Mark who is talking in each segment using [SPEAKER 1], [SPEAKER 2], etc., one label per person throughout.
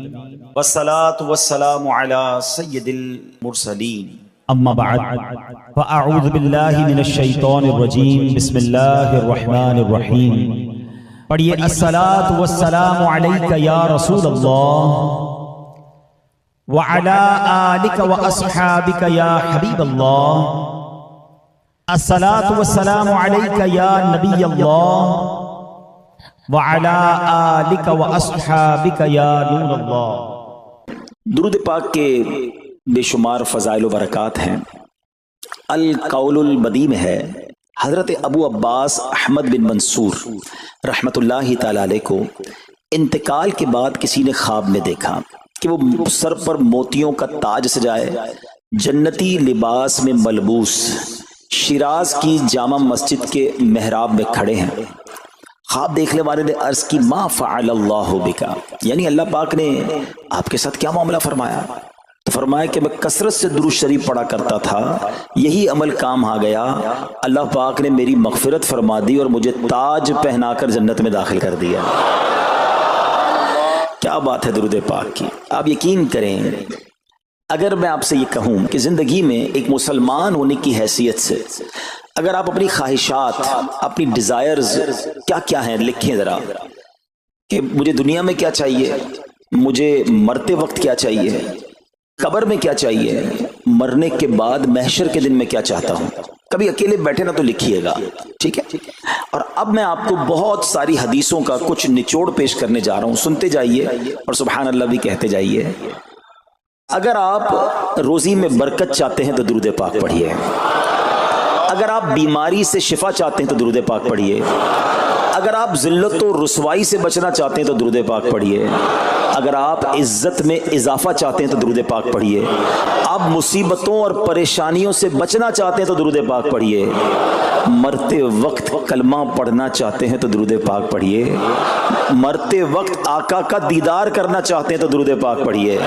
[SPEAKER 1] والصلاة والسلام على سید المرسلین
[SPEAKER 2] اما بعد فاعوذ باللہ من الشیطان الرجیم بسم اللہ الرحمن الرحیم پڑھیے الصلاة والسلام علیک یا رسول اللہ وعلی آلک واصحابک یا حبیب اللہ الصلاة والسلام علیک یا نبی اللہ وعلی آلک واصحابک یا نور اللہ۔
[SPEAKER 1] درود پاک کے بے شمار فضائل و برکات ہیں۔ القول البدی میں ہے حضرت ابو عباس احمد بن منصور رحمت اللہ تعالی علیہ کو انتقال کے بعد کسی نے خواب میں دیکھا کہ وہ سر پر موتیوں کا تاج سجائے، جنتی لباس میں ملبوس، شیراز کی جامع مسجد کے محراب میں کھڑے ہیں۔ خواب دیکھنے والے نے عرض کی ما فعل اللہ بکا، یعنی اللہ پاک نے آپ کے ساتھ کیا معاملہ فرمایا؟ تو فرمایا کہ میں کثرت سے درود شریف پڑھا کرتا تھا، یہی عمل کام آ گیا، اللہ پاک نے میری مغفرت فرما دی اور مجھے تاج پہنا کر جنت میں داخل کر دیا۔ کیا بات ہے درود پاک کی! آپ یقین کریں، اگر میں آپ سے یہ کہوں کہ زندگی میں ایک مسلمان ہونے کی حیثیت سے اگر آپ اپنی خواہشات، اپنی ڈیزائرز کیا کیا ہیں لکھیں ذرا، کہ مجھے دنیا میں کیا چاہیے، مجھے مرتے وقت کیا چاہیے، قبر میں کیا چاہیے، مرنے کے بعد محشر کے دن میں کیا چاہتا ہوں، کبھی اکیلے بیٹھے نہ تو لکھیے گا، ٹھیک ہے؟ اور اب میں آپ کو بہت ساری حدیثوں کا کچھ نچوڑ پیش کرنے جا رہا ہوں، سنتے جائیے اور سبحان اللہ بھی کہتے جائیے۔ اگر آپ روزی میں برکت چاہتے ہیں تو درود پاک پڑھیے، اگر آپ بیماری سے شفا چاہتے ہیں تو درود پاک پڑھیے، اگر آپ ذلت و رسوائی سے بچنا چاہتے ہیں تو درود پاک پڑھیے، اگر آپ عزت میں اضافہ چاہتے ہیں تو درود پاک پڑھیے، آپ مصیبتوں اور پریشانیوں سے بچنا چاہتے ہیں تو درود پاک پڑھیے، مرتے وقت کلمہ پڑھنا چاہتے ہیں تو درود پاک پڑھیے، مرتے وقت آقا کا دیدار کرنا چاہتے ہیں تو درود پاک پڑھیے،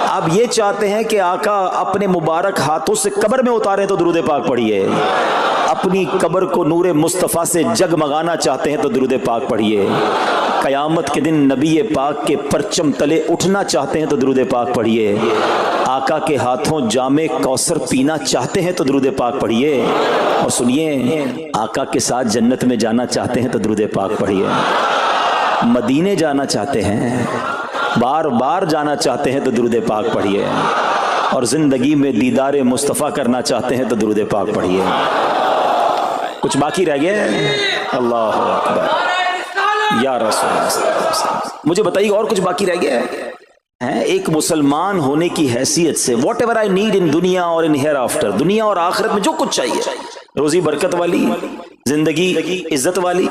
[SPEAKER 1] آپ یہ چاہتے ہیں کہ آقا اپنے مبارک ہاتھوں سے قبر میں اتاریں تو درود پاک پڑھیے، اپنی قبر کو نور مصطفیٰ سے جگمگانا چاہتے ہیں تو درود پاک پڑھیے، قیامت کے دن نبی پاک کے پرچم تلے اٹھنا چاہتے ہیں تو درود پاک پڑھیے، آقا کے ہاتھوں جام کوثر پینا چاہتے ہیں تو درود پاک پڑھیے، اور سنیے آقا کے ساتھ جنت میں جانا چاہتے ہیں تو درود پاک پڑھیے، مدینے جانا چاہتے ہیں، بار بار جانا چاہتے ہیں تو درود پاک پڑھیے، اور زندگی میں دیدار مصطفیٰ کرنا چاہتے ہیں تو درود پاک پڑھیے۔ کچھ باقی رہ گیا ہے؟ اللہ اکبر یا رسول اللہ، مجھے بتائیے اور کچھ باقی رہ گیا ہے؟ ایک مسلمان ہونے کی حیثیت سے what ever I need in دنیا اور ان ہیئر آفٹر، دنیا اور آخرت میں جو کچھ چاہیے، روزی برکت والی زندگی، عزت والی،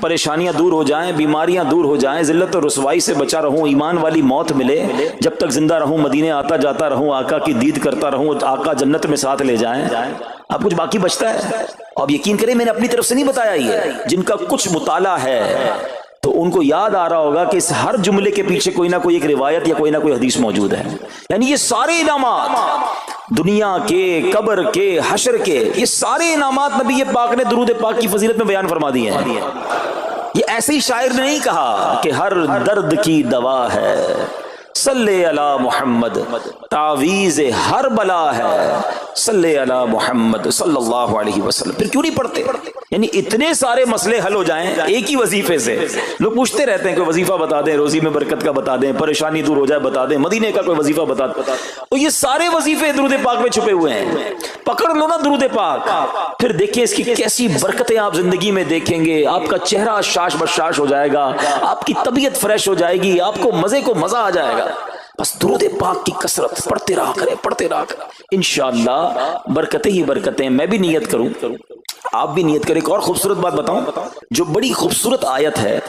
[SPEAKER 1] پریشانیاں دور ہو جائیں، بیماریاں دور ہو جائیں، ذلت و رسوائی سے بچا رہوں، ایمان والی موت ملے، جب تک زندہ رہوں مدینے آتا جاتا رہوں، آقا کی دید کرتا رہوں، آقا جنت میں ساتھ لے جائیں، اب کچھ باقی بچتا ہے؟ اب یقین کریں میں نے اپنی طرف سے نہیں بتایا، یہ جن کا کچھ مطالعہ ہے تو ان کو یاد آ رہا ہوگا کہ اس ہر جملے کے پیچھے کوئی نہ کوئی ایک روایت یا کوئی نہ کوئی حدیث موجود ہے، یعنی یہ سارے انعامات دنیا کے، قبر کے، حشر کے، یہ سارے انعامات نبی پاک نے درود پاک کی فضیلت میں بیان فرما دیے ہیں۔ یہ ایسے ہی شاعر نے نہیں کہا کہ ہر درد کی دوا ہے صلی علی محمد، تعویذ ہر بلا ہے صلی علی محمد صلی اللہ علیہ وسلم۔ پھر کیوں نہیں پڑھتے؟ یعنی اتنے سارے مسئلے حل ہو جائیں ایک ہی وظیفے سے۔ لوگ پوچھتے رہتے ہیں کوئی وظیفہ بتا دیں، روزی میں برکت کا بتا دیں، پریشانی دور ہو جائے بتا دیں، مدینے کا کوئی وظیفہ بتا دیں، تو یہ سارے وظیفے درود پاک میں چھپے ہوئے ہیں۔ پکڑ لو نا درود پاک، پھر دیکھیں اس کی کیسی برکتیں آپ زندگی میں دیکھیں گے، آپ کا چہرہ شاش بشاش ہو جائے گا، آپ کی طبیعت فریش ہو جائے گی، آپ کو مزے کو مزہ آ جائے گا۔ بس درود پاک کی کثرت پڑھتے رہا کریں، پڑھتے رہا کریں، انشاءاللہ برکتیں ہی برکتیں۔ میں بھی نیت کروں، آپ بھی نیت کریں۔ ایک اور خوبصورت بات بتاؤں، جو بڑی خوبصورت آیت ہے،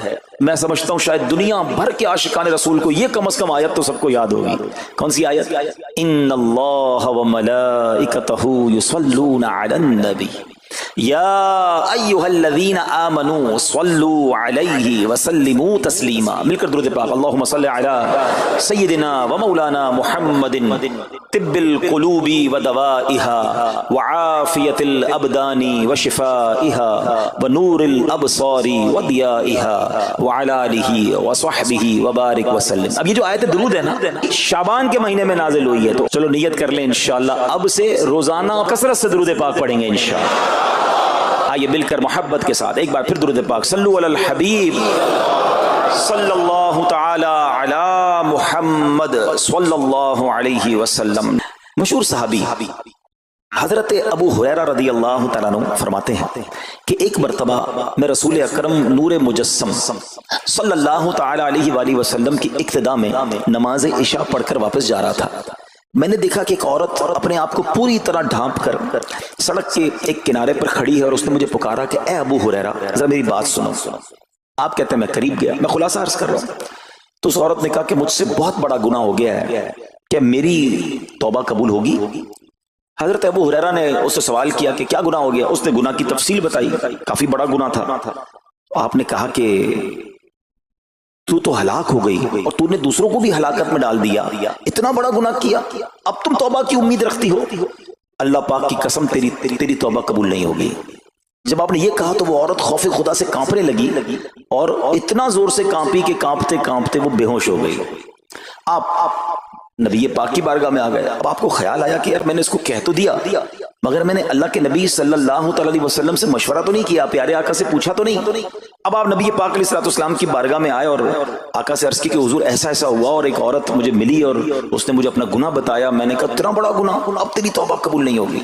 [SPEAKER 1] میں سمجھتا ہوں شاید دنیا بھر کے عاشقان رسول کو یہ کم از کم آیت تو سب کو یاد ہوگی۔ کون سی آیت؟ ان اللہ وملائکتہ یصلون علی النبی یا ایھا الذین آمنوا صلوا علیہ وسلموا تسلیما. مل کر درود پاک. اللہم صل علی سیدنا و مولانا محمد طب القلوب ودوائها وعافیت الابدان وشفائها ونور الابصار وضیائها وعلی آلہ وصحبہ وبارک وسلم. اب یہ جو آیت درود ہے نا شعبان کے مہینے میں نازل ہوئی ہے، تو چلو نیت کر لیں انشاءاللہ اب سے روزانہ کثرت سے درود پاک پڑھیں گے انشاءاللہ. آئیے مل کر محبت کے ساتھ ایک بار پھر درود پاک. صلو علی الحبیب صلی اللہ تعالی علی محمد صلی اللہ علیہ وسلم. مشہور صحابی حضرت ابو ہریرہ رضی اللہ تعالیٰ عنہ فرماتے ہیں کہ ایک مرتبہ میں رسول اکرم نور مجسم صلی اللہ تعالی علیہ وآلہ وسلم کی اقتداء میں نماز عشاء پڑھ کر واپس جا رہا تھا. میں نے دیکھا کہ ایک عورت اپنے آپ کو پوری طرح ڈھانپ کر سڑک کے ایک کنارے پر کھڑی ہے اور اس نے مجھے پکارا کہ اے ابو ہریرہ ذرا میری بات سنو. آپ کہتے ہیں میں قریب گیا، میں خلاصہ عرض کر رہا ہوں. تو اس عورت نے کہا کہ مجھ سے بہت بڑا گناہ ہو گیا ہے، کہ میری توبہ قبول ہوگی؟ حضرت ابو ہریرہ نے اس سے سوال کیا کہ کیا گناہ ہو گیا؟ اس نے گناہ کی تفصیل بتائی، کافی بڑا گناہ تھا. آپ نے کہا کہ تو ہلاک ہو گئی اور تو نے دوسروں کو بھی ہلاکت میں ڈال دیا، اتنا بڑا گناہ کیا، اب تم توبہ کی امید رکھتی ہو؟ اللہ پاک کی قسم تیری توبہ قبول نہیں ہوگی. جب آپ نے یہ کہا تو وہ عورت خوف خدا سے کانپنے لگی اور اتنا زور سے کانپی کہ کانپتے کانپتے وہ بے ہوش ہو گئی. آپ نبی پاک کی بارگاہ میں آ گئے. اب آپ کو خیال آیا کہ یار میں نے اس کو کہہ تو دیا، مگر میں نے اللہ کے نبی صلی اللہ تعالی علیہ وسلم سے مشورہ تو نہیں کیا، پیارے آقا سے پوچھا تو نہیں. اب آپ نبی پاک علیہ السلام کی بارگاہ میں آئے اور آقا سے عرض کی کہ حضور ایسا ایسا ہوا اور ایک عورت مجھے ملی اور اس نے مجھے اپنا گناہ بتایا. میں نے کہا اتنا بڑا گناہ، اب تیری توبہ قبول نہیں ہوگی.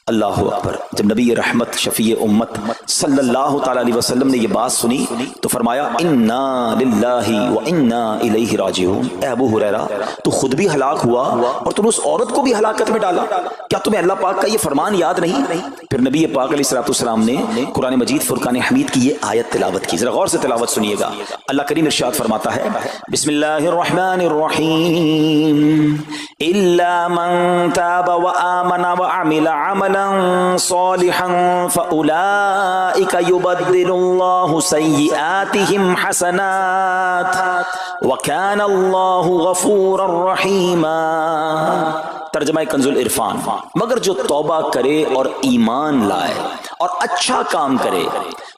[SPEAKER 1] اللہ اکبر. جب نبی رحمت شفیع امت صلی اللہ تعالی علیہ وسلم نے یہ بات سنی تو فرمایا انا للہ و انا الیہ راجعون. اے ابو ہریرہ تو خود بھی ہلاک ہوا اور تم اس عورت کو بھی ہلاکت میں ڈالا، کیا تمہیں اللہ پاک کا یہ فرمان یاد نہیں؟ پھر نبی پاک علیہ السلام نے قرآن مجید فرقان حمید کی یہ آیت تلاوت کی. ذرا غور سے تلاوت سنیے گا. اللہ کریم ارشاد فرماتا ہے بسم اللہ الرحمن الرحیم الا من تاب وآمن وعمل عملا صالحا فأولئك يبدل الله سيئاتهم حسنات وكان الله غفورا رحيما. ترجمہ کنز العرفان. مگر جو توبہ کرے اور ایمان لائے اور اچھا کام کرے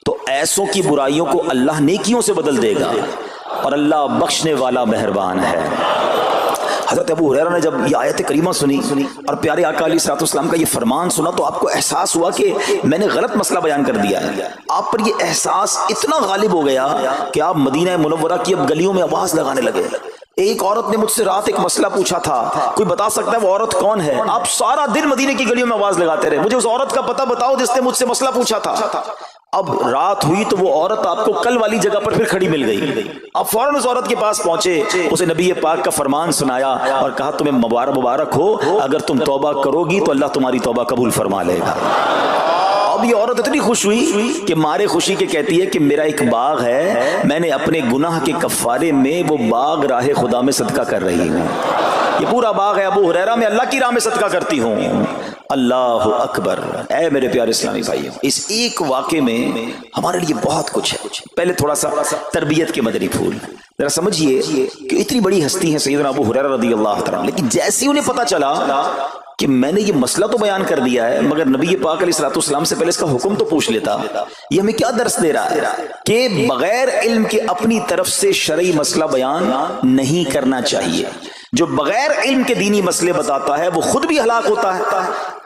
[SPEAKER 1] تو ایسوں کی برائیوں کو اللہ نیکیوں سے بدل دے گا اور اللہ بخشنے والا مہربان ہے. حضرت ابو ہریرہ نے جب یہ آیت کریمہ سنی اور پیارے آقا علیہ السلام کا یہ فرمان سنا تو آپ کو احساس ہوا کہ میں نے غلط مسئلہ بیان کر دیا ہے. آپ پر یہ احساس اتنا غالب ہو گیا کہ آپ مدینہ منورہ کی اب گلیوں میں آواز لگانے لگے. ایک عورت نے مجھ سے رات ایک مسئلہ پوچھا تھا، کوئی بتا سکتا ہے وہ عورت کون ہے؟ آپ سارا دن مدینے کی گلیوں میں آواز لگاتے رہے مجھے اس عورت کا پتہ بتاؤ جس نے مجھ سے مسئلہ پوچھا تھا. اب رات ہوئی تو وہ عورت آپ کو کل والی جگہ پر پھر کھڑی مل گئی. آپ فوراً اس عورت کے پاس پہنچے، اسے نبی پاک کا فرمان سنایا اور کہا تمہیں مبارک ہو، اگر تم توبہ کرو گی تو اللہ تمہاری توبہ قبول فرما لے گا. اب یہ عورت اتنی خوش ہوئی کہ مارے خوشی کے کہتی ہے کہ میرا ایک باغ ہے، میں نے اپنے گناہ کے کفارے میں وہ باغ راہ خدا میں صدقہ کر رہی ہوں. یہ پورا باغ ہے ابو ہریرہ میں اللہ کی راہ میں صدقہ کرتی ہوں. اللہ اکبر. اے میرے پیارے اسلامی بھائیوں، اس ایک واقعے میں ہمارے لیے بہت کچھ ہے. پہلے تھوڑا سا تربیت کے مدنی پھول ذرا سمجھیے کہ اتنی بڑی ہستی ہیں سیدنا ابو ہریرہ رضی اللہ تعالیٰ، لیکن جیسے انہیں پتا چلا کہ میں نے یہ مسئلہ تو بیان کر دیا ہے مگر نبی پاک علیہ السلام سے پہلے اس کا حکم تو پوچھ لیتا. یہ ہمیں کیا درس دے رہا ہے کہ بغیر علم کے اپنی طرف سے شرعی مسئلہ بیان نہیں کرنا چاہیے. جو بغیر علم کے دینی مسئلے بتاتا ہے وہ خود بھی ہلاک ہوتا ہے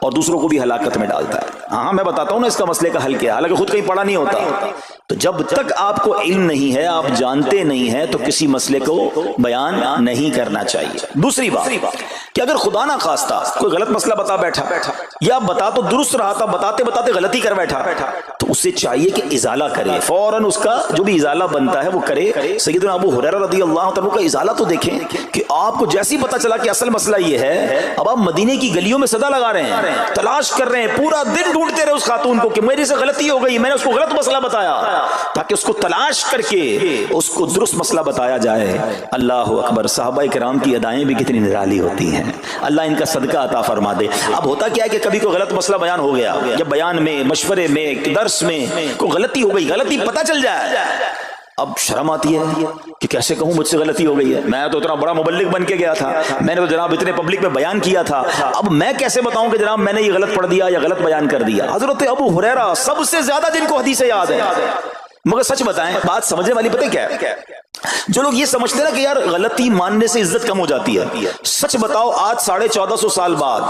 [SPEAKER 1] اور دوسروں کو بھی ہلاکت میں ڈالتا ہے. ہاں میں بتاتا ہوں نا اس کا مسئلے کا حل کیا، حالانکہ خود کہیں پڑھا نہیں ہوتا. تو جب تک آپ کو علم نہیں ہے، آپ جانتے نہیں ہیں، تو کسی مسئلے کو بیان نہیں کرنا چاہیے. دوسری بات کہ اگر خدا نہ خواستہ کوئی غلط مسئلہ بتا بیٹھا یا بتا تو درست رہا تھا، بتاتے بتاتے غلطی کر بیٹھا تو اسے چاہیے کہ ازالہ کرے، فوراً اس کا جو بھی ازالہ بنتا ہے وہ کرے۔ سیدنا ابو ہریرہ رضی اللہ عنہ کا ازالہ تو دیکھیں کہ آپ کو جیسے ہی پتہ چلا کہ اصل مسئلہ یہ ہے، اب آپ مدینے کی گلیوں میں صدا لگا رہے ہیں، تلاش کر رہے ہیں، پورا دن ڈھونڈتے رہے اس خاتون کو کہ میرے سے غلطی ہو گئی، میں نے اس کو غلط مسئلہ بتایا، تاکہ اس کو تلاش کر کے اس کو درست مسئلہ بتایا جائے۔ اللہ اکبر، صحابہ کرام کی ادائیں بھی کتنی نرالی ہوتی ہیں، اللہ ان کا صدقہ عطا فرما دے۔ اب ہوتا کیا ہے کہ کبھی کوئی غلط مسئلہ بیان ہو گیا، یا بیان میں، مشورے میں، درس میں کوئی غلطی ہو گئی، غلطی پتہ چل جائے، اب شرم آتی ہے کہ کیسے کہوں مجھ سے غلطی ہو گئی ہے، میں تو اتنا بڑا مبلغ بن کے گیا تھا، میں نے تو جناب اتنے پبلک میں بیان کیا تھا، اب میں کیسے بتاؤں کہ جناب میں نے یہ غلط پڑھ دیا یا غلط بیان کر دیا۔ حضرت ابو ہریرہ سب سے زیادہ جن کو حدیثیں یاد ہے، مگر سچ بتائیں، بات سمجھنے والی پتہ کیا ہے؟ جو لوگ یہ سمجھتے ہیں نا کہ یار غلطی ماننے سے عزت کم ہو جاتی ہے، سچ بتاؤ آج 1450 سال بعد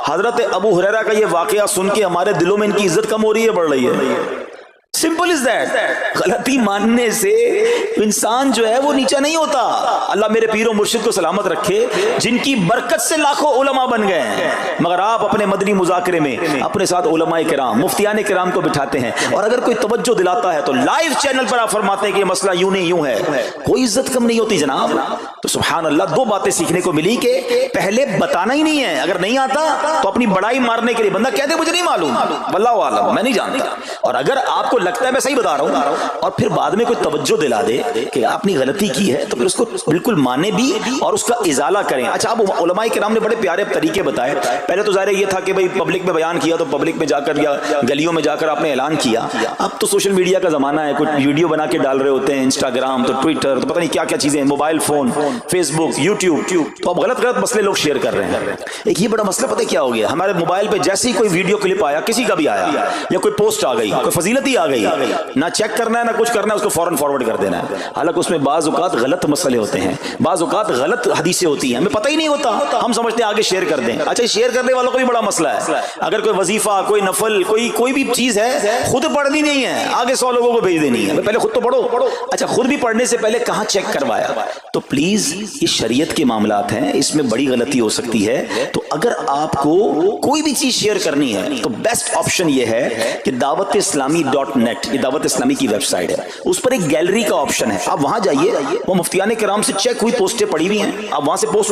[SPEAKER 1] حضرت ابو ہریرہ کا یہ واقعہ سن کے ہمارے دلوں میں ان کی عزت کم ہو رہی ہے، بڑھ رہی ہے؟ Simple is that. غلطی ماننے سے انسان جو ہے وہ نیچا نہیں ہوتا۔ اللہ میرے پیر و مرشد کو سلامت رکھے، جن کی برکت سے لاکھوں علماء بن گئے ہیں، مگر آپ اپنے مدنی مذاکرے میں اپنے ساتھ علماء کرام، مفتیان کرام کو بٹھاتے ہیں، اور اگر کوئی توجہ دلاتا ہے تو لائیو چینل پر آپ فرماتے ہیں کہ یہ مسئلہ یوں نہیں یوں ہے، کوئی عزت کم نہیں ہوتی جناب۔ تو سبحان اللہ، دو باتیں سیکھنے کو ملی کہ پہلے بتانا ہی نہیں ہے، اگر نہیں آتا تو اپنی بڑائی مارنے کے لیے بندہ کہہ دے مجھے نہیں معلوم، واللہ عالم میں نہیں جانتا، اور اگر آپ کو لگتا ہے میں صحیح بتا رہا ہوں اور پھر بعد میں کوئی توجہ دلا دے کہ آپ نے غلطی کی ہے، تو پھر اس کو بالکل مانے بھی اور اس کا ازالہ کریں۔ اچھا، اب علماء کرام نے بڑے پیارے طریقے بتائے۔ پہلے تو ظاہر یہ تھا کہ بھئی پبلک میں بیان کیا تو پبلک میں جا کر یا گلیوں میں جا کر آپ نے اعلان کیا، اب تو سوشل میڈیا کا زمانہ ہے، کچھ ویڈیو بنا کے ڈال رہے ہوتے ہیں، انسٹاگرام تو ٹویٹر تو پتہ نہیں کیا کیا چیزیں، موبائل فون، فیس بک، یوٹیوب، تو اب غلط غلط مسئلے لوگ شیئر کر رہے ہیں۔ ایک یہ بڑا مسئلہ پتہ کیا ہو گیا، ہمارے موبائل پہ جیسے ہی کوئی ویڈیو کلپ آیا، کسی کا بھی آیا، یا کوئی پوسٹ آ گئی، کوئی فضیلت ہی آ گئی، نہ چیک کرنا ہے نہ کچھ کرنا ہے، اس کو فوراً فارورڈ کر دینا ہے۔ حالانکہ اس میں بعض اوقات غلط مسئلے ہوتے ہیں، بعض اوقات غلط حدیثیں ہوتی ہیں، ہمیں پتہ ہی نہیں ہوتا، ہم سمجھتے ہیں آگے شیئر کر دیں۔ اچھا، شیئر کرنے والوں کو بھی بڑا مسئلہ ہے، اگر کوئی وظیفہ، کوئی نفل، کوئی بھی چیز ہے، خود پڑھنی نہیں ہے، آگے 100 لوگوں کو بھیج دینی ہے، پہلے خود تو پڑھو۔ اچھا، خود بھی پڑھنے سے پہلے کہاں چیک کروایا؟ تو پلیز، یہ شریعت کے معاملات ہیں، اس میں بڑی غلطی ہو سکتی ہے۔ تو اگر آپ کو کوئی بھی چیز شیئر کرنی ہے تو بیسٹ آپشن یہ ہے کہ dawat-islami.net، یہ دعوت اسلامی کی ویب سائٹ ہے، اس پر ایک گیلری کا آپشن ہے، آپ وہاں جائیے، وہ مفتیان کرام سے چیک ہوئی پوسٹیں پڑی ہوئی ہیں، آپ وہاں سے پوسٹ